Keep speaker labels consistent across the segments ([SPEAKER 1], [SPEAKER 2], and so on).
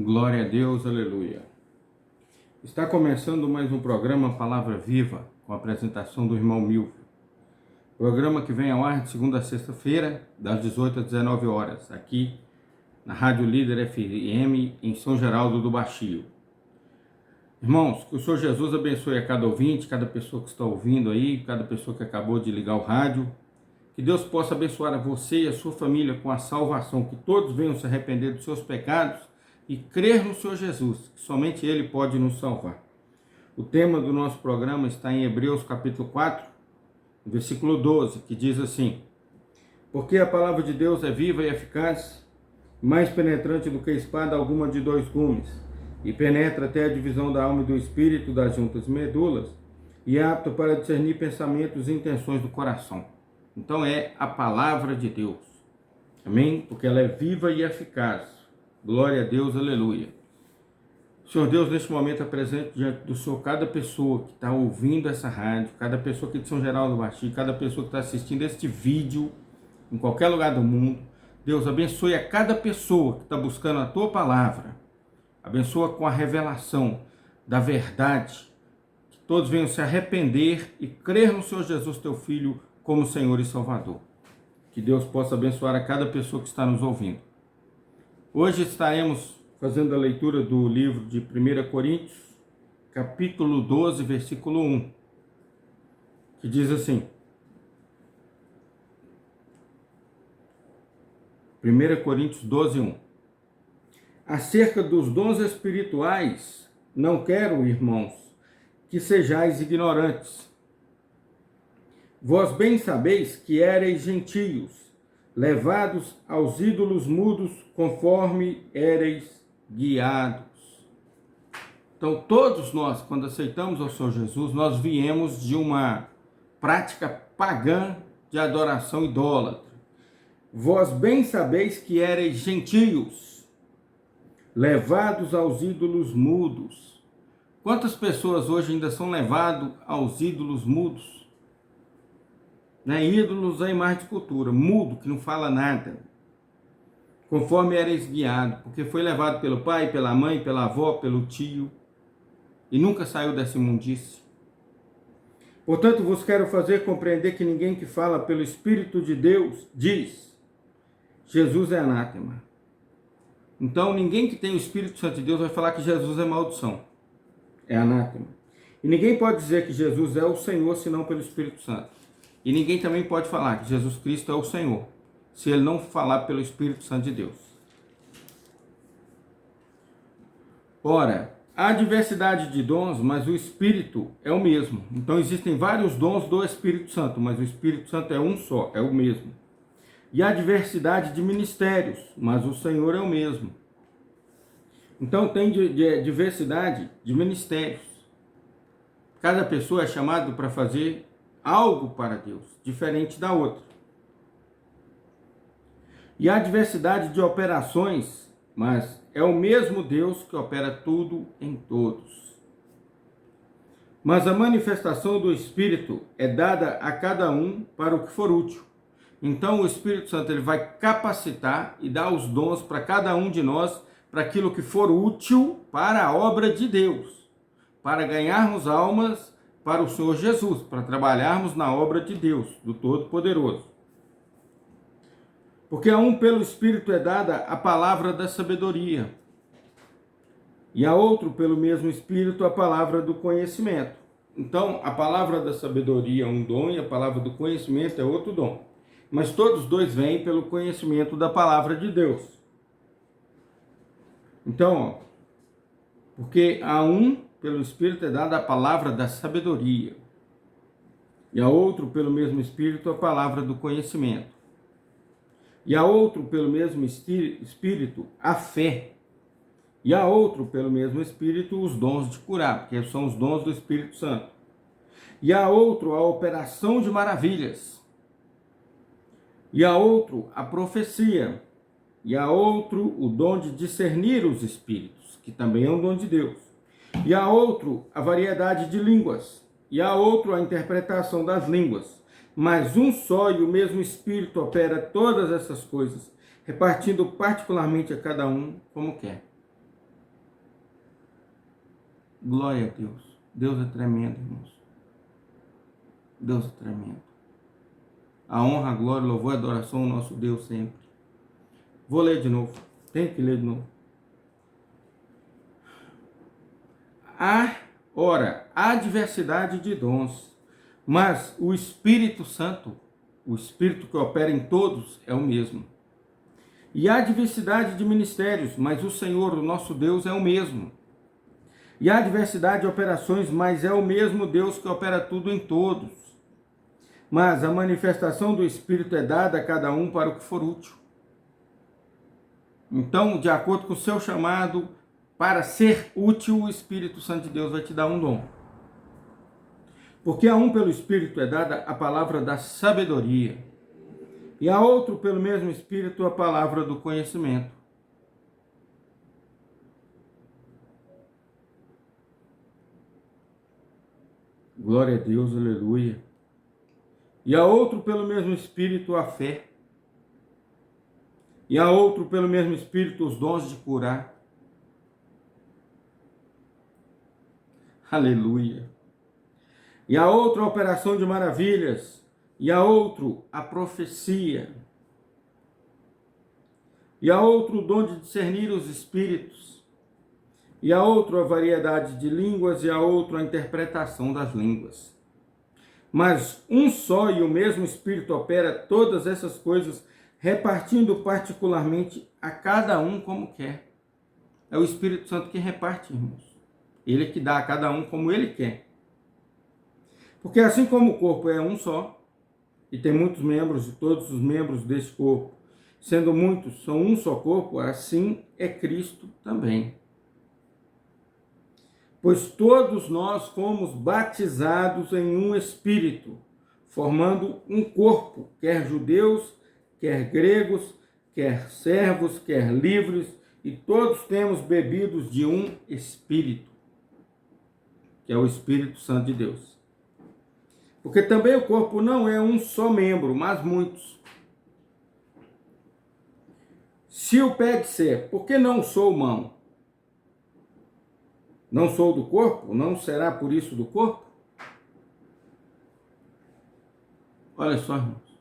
[SPEAKER 1] Glória a Deus, aleluia. Está começando mais um programa Palavra Viva, com a apresentação do irmão Milvio. Programa que vem ao ar de segunda a sexta-feira, das 18 às 19 horas, aqui na Rádio Líder FM, em São Geraldo do Baixio. Irmãos, que o Senhor Jesus abençoe a cada ouvinte, cada pessoa que está ouvindo aí, cada pessoa que acabou de ligar o rádio. Que Deus possa abençoar a você e a sua família com a salvação, que todos venham se arrepender dos seus pecados e crer no Senhor Jesus, que somente Ele pode nos salvar. O tema do nosso programa está em Hebreus capítulo 4, versículo 12, que diz assim: porque a palavra de Deus é viva e eficaz, mais penetrante do que espada alguma de dois gumes, e penetra até a divisão da alma e do espírito, das juntas e medulas, e é apto para discernir pensamentos e intenções do coração. Então é a palavra de Deus, amém? Porque ela é viva e eficaz. Glória a Deus, aleluia. Senhor Deus, neste momento apresento diante do Senhor cada pessoa que está ouvindo essa rádio, cada pessoa aqui de São Geraldo do Baixio, cada pessoa que está assistindo este vídeo, em qualquer lugar do mundo. Deus, abençoe a cada pessoa que está buscando a Tua palavra. Abençoa com a revelação da verdade, que todos venham se arrepender e crer no Senhor Jesus, Teu Filho, como Senhor e Salvador. Que Deus possa abençoar a cada pessoa que está nos ouvindo. Hoje estaremos fazendo a leitura do livro de 1 Coríntios, capítulo 12, versículo 1, que diz assim: 1 Coríntios 12, 1. Acerca dos dons espirituais, não quero, irmãos, que sejais ignorantes. Vós bem sabeis que éreis gentios, levados aos ídolos mudos, conforme éreis guiados. Então, todos nós, quando aceitamos ao Senhor Jesus, nós viemos de uma prática pagã de adoração idólatra. Vós bem sabeis que éreis gentios, levados aos ídolos mudos. Quantas pessoas hoje ainda são levadas aos ídolos mudos? Ídolos é imagem de escultura, mudo, que não fala nada, conforme eres guiado, porque foi levado pelo pai, pela mãe, pela avó, pelo tio, e nunca saiu dessa imundície. Portanto, vos quero fazer compreender que ninguém que fala pelo Espírito de Deus diz: Jesus é anátema. Então, ninguém que tem o Espírito Santo de Deus vai falar que Jesus é maldição, é anátema. E ninguém pode dizer que Jesus é o Senhor, senão pelo Espírito Santo. E ninguém também pode falar que Jesus Cristo é o Senhor, se ele não falar pelo Espírito Santo de Deus. Ora, há diversidade de dons, mas o Espírito é o mesmo. Então existem vários dons do Espírito Santo, mas o Espírito Santo é um só, é o mesmo. E há diversidade de ministérios, mas o Senhor é o mesmo. Então tem diversidade de ministérios. Cada pessoa é chamada para fazer algo para Deus, diferente da outra. E há diversidade de operações, mas é o mesmo Deus que opera tudo em todos. Mas a manifestação do Espírito é dada a cada um para o que for útil. Então o Espírito Santo ele vai capacitar e dar os dons para cada um de nós, para aquilo que for útil para a obra de Deus, para ganharmos almas para o Senhor Jesus, para trabalharmos na obra de Deus, do Todo-Poderoso. Porque a um pelo Espírito é dada a palavra da sabedoria, e a outro pelo mesmo Espírito a palavra do conhecimento. Então, a palavra da sabedoria é um dom e a palavra do conhecimento é outro dom. Mas todos dois vêm pelo conhecimento da palavra de Deus. Então, porque a um pelo Espírito é dada a palavra da sabedoria, e a outro pelo mesmo Espírito a palavra do conhecimento, e a outro pelo mesmo Espírito a fé, e a outro pelo mesmo Espírito os dons de curar, porque são os dons do Espírito Santo, e a outro a operação de maravilhas, e a outro a profecia, e a outro o dom de discernir os espíritos, que também é um dom de Deus, e a outro a variedade de línguas, e a outro a interpretação das línguas. Mas um só e o mesmo Espírito opera todas essas coisas, repartindo particularmente a cada um como quer. Glória a Deus. Deus é tremendo, irmãos. Deus é tremendo. A honra, a glória, o louvor e a adoração ao nosso Deus sempre. Vou ler de novo. Tenho que ler de novo. Há diversidade de dons, mas o Espírito Santo, o Espírito que opera em todos, é o mesmo. E há diversidade de ministérios, mas o Senhor, o nosso Deus, é o mesmo. E há diversidade de operações, mas é o mesmo Deus que opera tudo em todos. Mas a manifestação do Espírito é dada a cada um para o que for útil. Então, de acordo com o seu chamado, para ser útil, o Espírito Santo de Deus vai te dar um dom. Porque a um pelo Espírito é dada a palavra da sabedoria, e a outro pelo mesmo Espírito a palavra do conhecimento. Glória a Deus, aleluia. E a outro pelo mesmo Espírito a fé, e a outro pelo mesmo Espírito os dons de curar. Aleluia. E a outro a operação de maravilhas, e a outro a profecia, e a outro o dom de discernir os espíritos, e a outro a variedade de línguas, e a outro a interpretação das línguas. Mas um só e o mesmo Espírito opera todas essas coisas, repartindo particularmente a cada um como quer. É o Espírito Santo que reparte, irmãos. Ele que dá a cada um como ele quer. Porque assim como o corpo é um só, e tem muitos membros, e todos os membros desse corpo, sendo muitos, são um só corpo, assim é Cristo também. Pois todos nós fomos batizados em um Espírito, formando um corpo, quer judeus, quer gregos, quer servos, quer livres, e todos temos bebidos de um Espírito, que é o Espírito Santo de Deus. Porque também o corpo não é um só membro, mas muitos. Se o pé disser, por que não sou mão? Não sou do corpo? Não será por isso do corpo? Olha só, irmãos.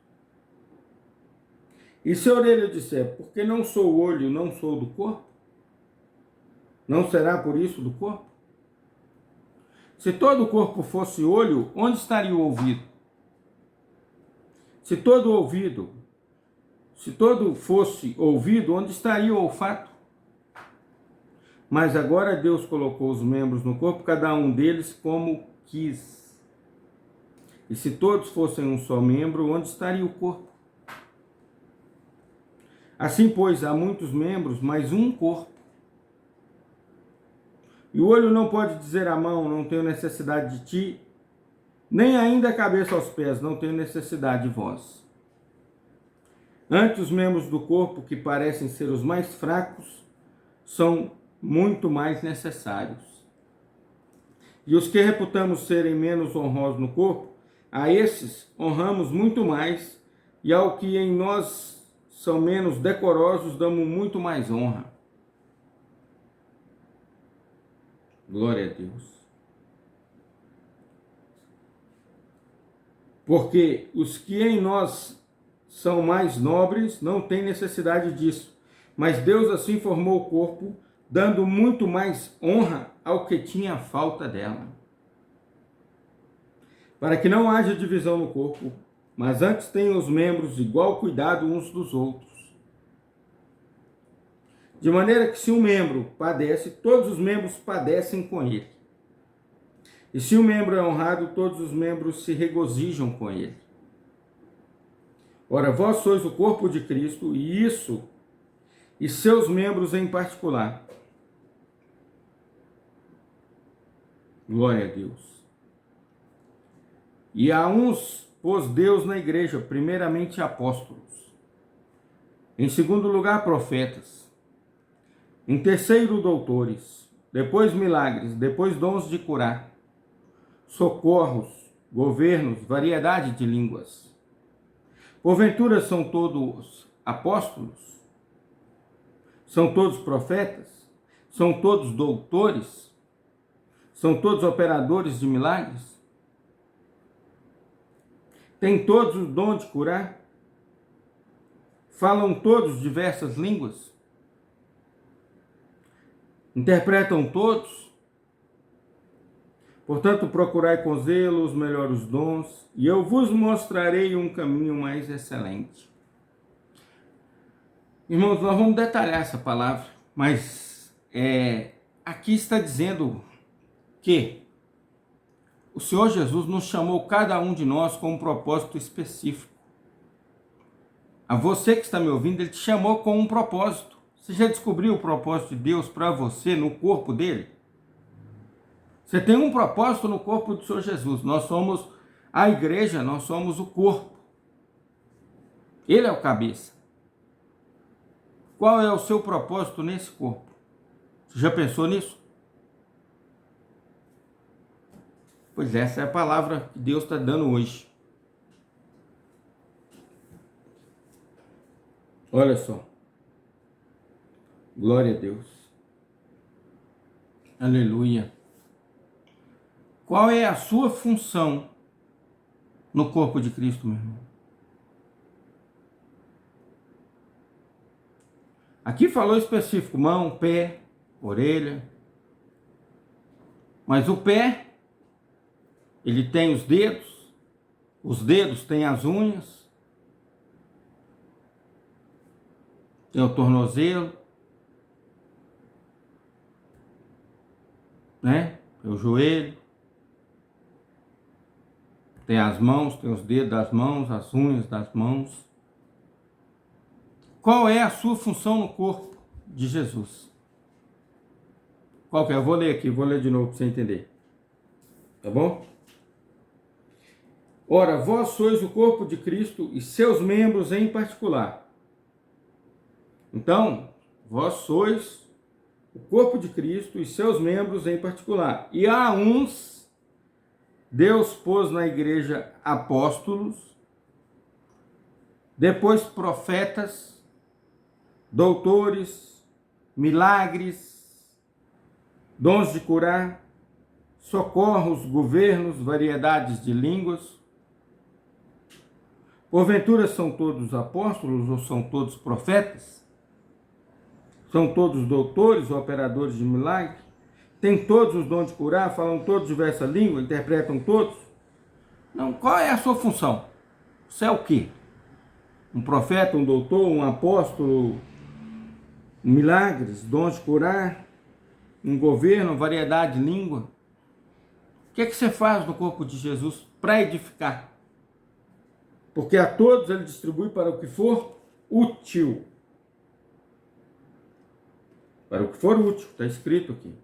[SPEAKER 1] E se a orelha disser, por que não sou olho, não sou do corpo? Não será por isso do corpo? Se todo o corpo fosse olho, onde estaria o ouvido? Se todo fosse ouvido, onde estaria o olfato? Mas agora Deus colocou os membros no corpo, cada um deles como quis. E se todos fossem um só membro, onde estaria o corpo? Assim, pois, há muitos membros, mas um corpo. E o olho não pode dizer à mão, não tenho necessidade de ti, nem ainda a cabeça aos pés, não tenho necessidade de vós. Antes, os membros do corpo, que parecem ser os mais fracos, são muito mais necessários. E os que reputamos serem menos honrosos no corpo, a esses honramos muito mais, e ao que em nós são menos decorosos, damos muito mais honra. Glória a Deus. Porque os que em nós são mais nobres não têm necessidade disso, mas Deus assim formou o corpo, dando muito mais honra ao que tinha falta dela. Para que não haja divisão no corpo, mas antes tenham os membros igual cuidado uns dos outros. De maneira que se um membro padece, todos os membros padecem com ele. E se um membro é honrado, todos os membros se regozijam com ele. Ora, vós sois o corpo de Cristo, e seus membros em particular. Glória a Deus. E a uns pôs Deus na igreja, primeiramente apóstolos. Em segundo lugar, profetas. Em terceiro, doutores. Depois, milagres. Depois, dons de curar. Socorros, governos, variedade de línguas. Porventura são todos apóstolos? São todos profetas? São todos doutores? São todos operadores de milagres? Têm todos o dom de curar? Falam todos diversas línguas? Interpretam todos? Portanto, procurai com zelo os melhores dons, e eu vos mostrarei um caminho mais excelente. Irmãos, nós vamos detalhar essa palavra, mas aqui está dizendo que o Senhor Jesus nos chamou cada um de nós com um propósito específico. A você que está me ouvindo, Ele te chamou com um propósito. Você já descobriu o propósito de Deus para você no corpo dele? Você tem um propósito no corpo do Senhor Jesus. Nós somos a igreja, nós somos o corpo. Ele é o cabeça. Qual é o seu propósito nesse corpo? Você já pensou nisso? Pois essa é a palavra que Deus está dando hoje. Olha só. Glória a Deus. Aleluia. Qual é a sua função no corpo de Cristo, meu irmão? Aqui falou específico, mão, pé, orelha. Mas o pé, ele tem os dedos têm as unhas, tem o tornozelo, né? Tem o joelho, tem as mãos, tem os dedos das mãos, as unhas das mãos. Qual é a sua função no corpo de Jesus? Qual que é? Eu vou ler aqui, vou ler de novo para você entender. Tá bom? Ora, vós sois o corpo de Cristo e seus membros em particular. Então, vós sois o corpo de Cristo e seus membros em particular. E a uns, Deus pôs na igreja apóstolos, depois profetas, doutores, milagres, dons de curar, socorros, governos, variedades de línguas. Porventura são todos apóstolos ou são todos profetas? São todos doutores ou operadores de milagres? Têm todos os dons de curar? Falam todos diversas línguas? Interpretam todos? Não, qual é a sua função? Você é o quê? Um profeta, um doutor, um apóstolo, milagres, dons de curar, um governo, variedade de língua? O que é que você faz no corpo de Jesus para edificar? Porque a todos ele distribui para o que for útil. Para o que for útil, está escrito aqui.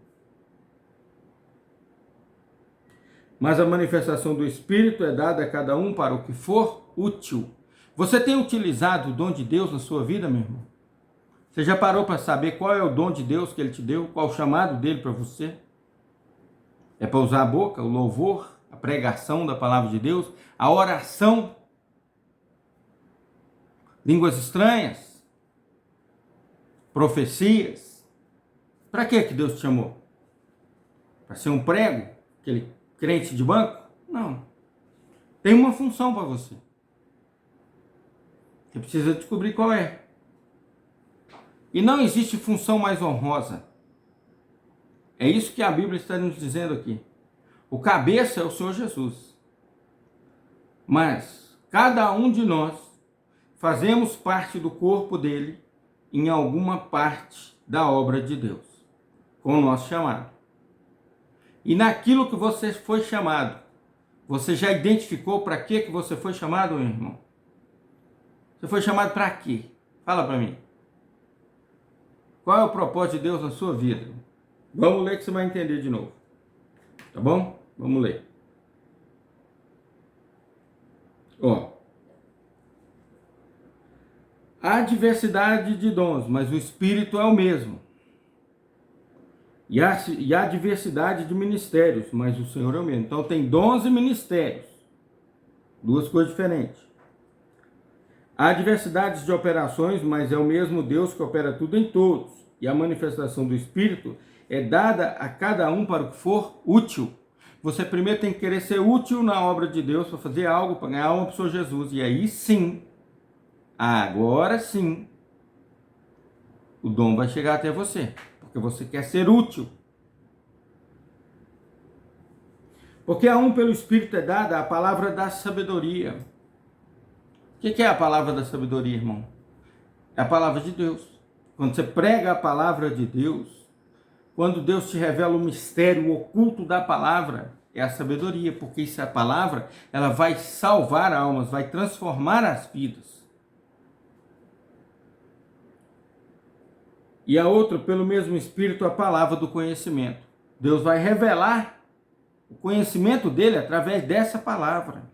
[SPEAKER 1] Mas a manifestação do Espírito é dada a cada um para o que for útil. Você tem utilizado o dom de Deus na sua vida, meu irmão? Você já parou para saber qual é o dom de Deus que Ele te deu? Qual o chamado dele para você? É para usar a boca, o louvor, a pregação da palavra de Deus, a oração, línguas estranhas, profecias. Para que Deus te chamou? Para ser um prego? Aquele crente de banco? Não. Tem uma função para você. Você precisa descobrir qual é. E não existe função mais honrosa. É isso que a Bíblia está nos dizendo aqui. O cabeça é o Senhor Jesus. Mas cada um de nós fazemos parte do corpo dele em alguma parte da obra de Deus, com o nosso chamado. E naquilo que você foi chamado, você já identificou para que você foi chamado, meu irmão? Você foi chamado para quê? Fala para mim. Qual é o propósito de Deus na sua vida? Vamos ler que você vai entender de novo. Tá bom? Vamos ler. Ó. Há diversidade de dons, mas o Espírito é o mesmo. E há diversidade de ministérios, mas o Senhor é o mesmo. Então tem dons e ministérios. Duas coisas diferentes. Há diversidade de operações, mas é o mesmo Deus que opera tudo em todos. e a manifestação do Espírito é dada a cada um para o que for útil. Você primeiro tem que querer ser útil na obra de Deus para fazer algo, para ganhar uma pessoa Jesus. E aí sim, agora sim, o dom vai chegar até você, porque você quer ser útil. Porque a um pelo Espírito é dada a palavra da sabedoria. O que é a palavra da sabedoria, irmão? É a palavra de Deus. Quando você prega a palavra de Deus, quando Deus te revela o mistério oculto da palavra, é a sabedoria, porque isso é a palavra, ela vai salvar almas, vai transformar as vidas. E a outra, pelo mesmo Espírito, a palavra do conhecimento. Deus vai revelar o conhecimento dele através dessa palavra.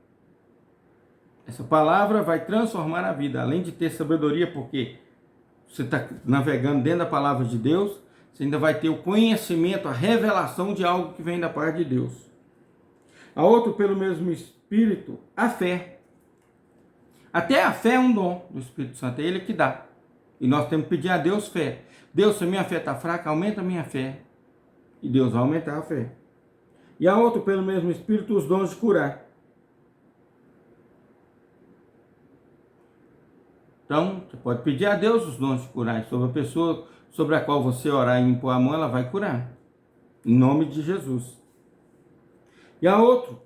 [SPEAKER 1] Essa palavra vai transformar a vida, além de ter sabedoria, porque você está navegando dentro da palavra de Deus, você ainda vai ter o conhecimento, a revelação de algo que vem da parte de Deus. A outra, pelo mesmo Espírito, a fé. Até a fé é um dom do Espírito Santo, é Ele que dá. E nós temos que pedir a Deus fé. Deus, se a minha fé está fraca, aumenta a minha fé. E Deus vai aumentar a fé. E a outra, pelo mesmo Espírito, os dons de curar. Então, você pode pedir a Deus os dons de curar. Sobre a pessoa sobre a qual você orar e impor a mão, ela vai curar. Em nome de Jesus. E a outra,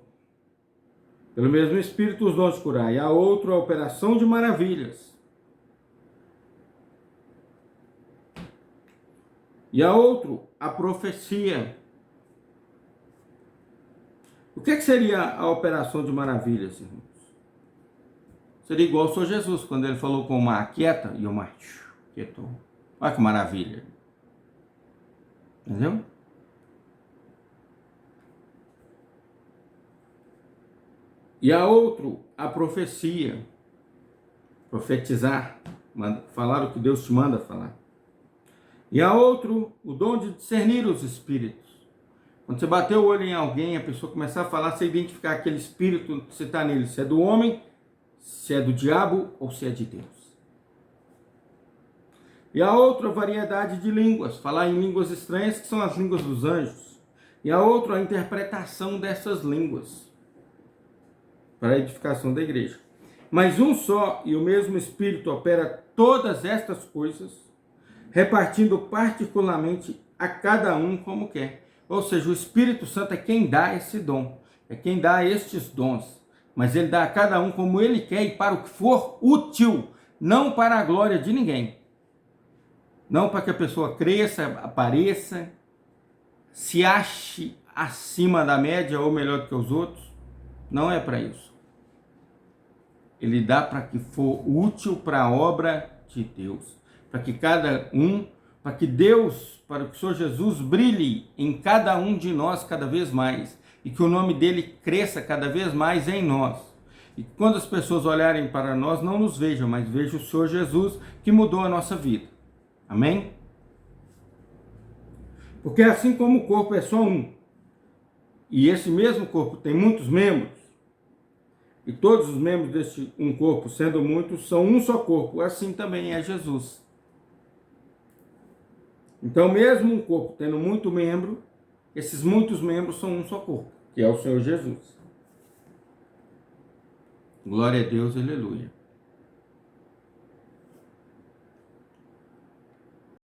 [SPEAKER 1] pelo mesmo Espírito, os dons de curar. E a outra, a operação de maravilhas. E a outra, a profecia. O que seria a operação de maravilhas, irmãos? Seria igual ao Senhor Jesus, quando ele falou com o mar, quieta, e o mar quietou. Olha que maravilha. Entendeu? E a outra, a profecia. Profetizar. Falar o que Deus te manda falar. E a outra, o dom de discernir os espíritos. Quando você bater o olho em alguém, a pessoa começar a falar, você identificar aquele espírito que você está nele. Se é do homem, se é do diabo ou se é de Deus. E a outra, variedade de línguas. Falar em línguas estranhas, que são as línguas dos anjos. E a outra, a interpretação dessas línguas. Para a edificação da igreja. Mas um só e o mesmo Espírito opera todas estas coisas, repartindo particularmente a cada um como quer. Ou seja, o Espírito Santo é quem dá esse dom, é quem dá estes dons, mas ele dá a cada um como ele quer e para o que for útil, não para a glória de ninguém. Não para que a pessoa cresça, apareça, se ache acima da média ou melhor do que os outros. Não é para isso. Ele dá para que for útil para a obra de Deus. Para que cada um, para que Deus, para que o Senhor Jesus brilhe em cada um de nós cada vez mais. E que o nome dele cresça cada vez mais em nós. E quando as pessoas olharem para nós, não nos vejam, mas vejam o Senhor Jesus que mudou a nossa vida. Amém? Porque assim como o corpo é só um, e esse mesmo corpo tem muitos membros, e todos os membros deste um corpo, sendo muitos, são um só corpo, assim também é Jesus. Então, mesmo um corpo tendo muito membro, esses muitos membros são um só corpo, que é o Senhor Jesus. Glória a Deus, aleluia.